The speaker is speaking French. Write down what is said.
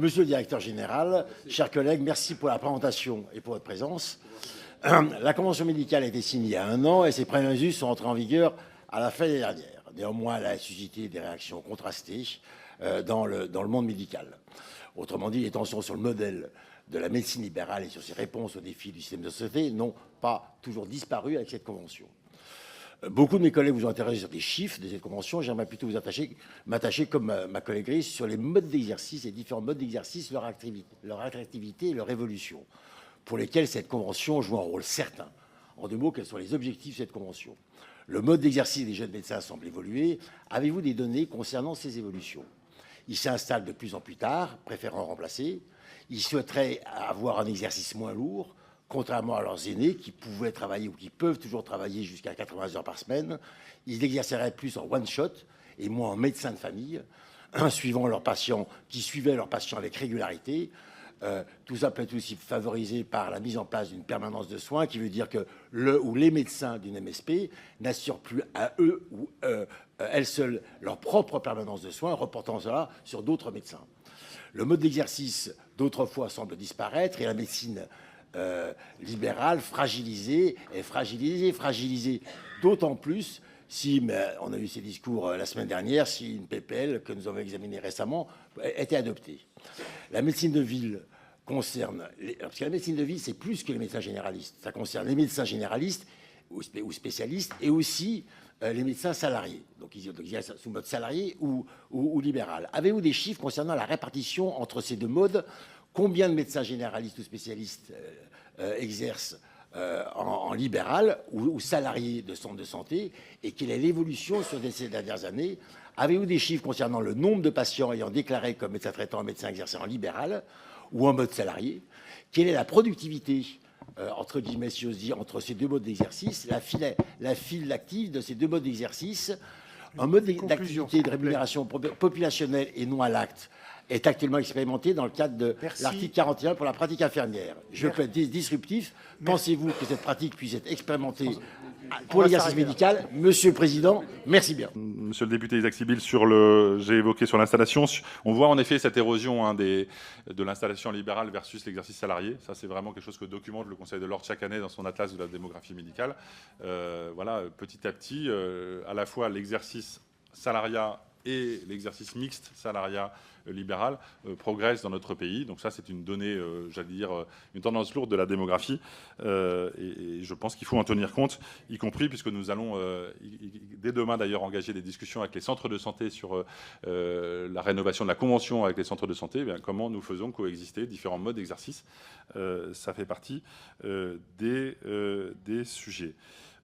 Monsieur le directeur général, chers collègues, merci pour la présentation et pour votre présence. La convention médicale a été signée il y a 1 an et ses premières mesures sont entrées en vigueur à la fin de l'année dernière. Néanmoins, elle a suscité des réactions contrastées dans le monde médical. Autrement dit, les tensions sur le modèle de la médecine libérale et sur ses réponses aux défis du système de santé n'ont pas toujours disparu avec cette convention. Beaucoup de mes collègues vous ont interrogé sur des chiffres de cette convention. J'aimerais plutôt m'attacher, comme ma collègue Gris, sur les modes d'exercice, les différents modes d'exercice, leur attractivité et leur évolution, pour lesquels cette convention joue un rôle certain. En 2 mots, quels sont les objectifs de cette convention? Le mode d'exercice des jeunes médecins semble évoluer. Avez-vous des données concernant ces évolutions? Ils s'installent de plus en plus tard, préférant remplacer. Ils souhaiteraient avoir un exercice moins lourd, contrairement à leurs aînés qui pouvaient travailler ou qui peuvent toujours travailler jusqu'à 80 heures par semaine. Ils exerceraient plus en one-shot et moins en médecin de famille, suivant leurs patients, qui suivaient leurs patients avec régularité. Tout ça peut être aussi favorisé par la mise en place d'une permanence de soins, qui veut dire que les médecins d'une MSP n'assurent plus à eux ou elles seules leur propre permanence de soins, reportant cela sur d'autres médecins. Le mode d'exercice d'autrefois semble disparaître et la médecine libérale fragilisée, d'autant plus si, mais on a eu ces discours la semaine dernière, si une PPL que nous avons examinée récemment était adoptée. La médecine de ville concerne, parce que la médecine de ville, c'est plus que les médecins généralistes. Ça concerne les médecins généralistes ou spécialistes et aussi les médecins salariés. Donc ils exercent sous mode salarié ou libéral. Avez-vous des chiffres concernant la répartition entre ces 2 modes? Combien de médecins généralistes ou spécialistes exercent en libéral ou salariés de centres de santé? Et quelle est l'évolution sur ces dernières années? Avez-vous des chiffres concernant le nombre de patients ayant déclaré comme médecin traitant un médecin exerçant en libéral ou en mode salarié? Quelle est la productivité, entre guillemets, si j'ose dire, entre ces 2 modes d'exercice, la file active de ces 2 modes d'exercice? Un mode d'activité de rémunération populationnelle et non à l'acte est actuellement expérimenté dans le cadre de l'article 41 pour la pratique infirmière. Je peux être disruptif. Pensez-vous que cette pratique puisse être expérimentée pour l'exercice médical? Monsieur le Président, merci bien. Monsieur le député Isaac Sibyl, j'ai évoqué sur l'installation. On voit en effet cette érosion de l'installation libérale versus l'exercice salarié. Ça, c'est vraiment quelque chose que documente le Conseil de l'Ordre chaque année dans son atlas de la démographie médicale. Voilà, petit à petit, à la fois l'exercice salariat et l'exercice mixte salariat libéral progresse dans notre pays. Donc ça, c'est une donnée, j'allais dire, une tendance lourde de la démographie. Et je pense qu'il faut en tenir compte, y compris puisque nous allons, dès demain d'ailleurs, engager des discussions avec les centres de santé sur la rénovation de la convention avec les centres de santé. Eh bien, comment nous faisons coexister différents modes d'exercice. Ça fait partie des sujets.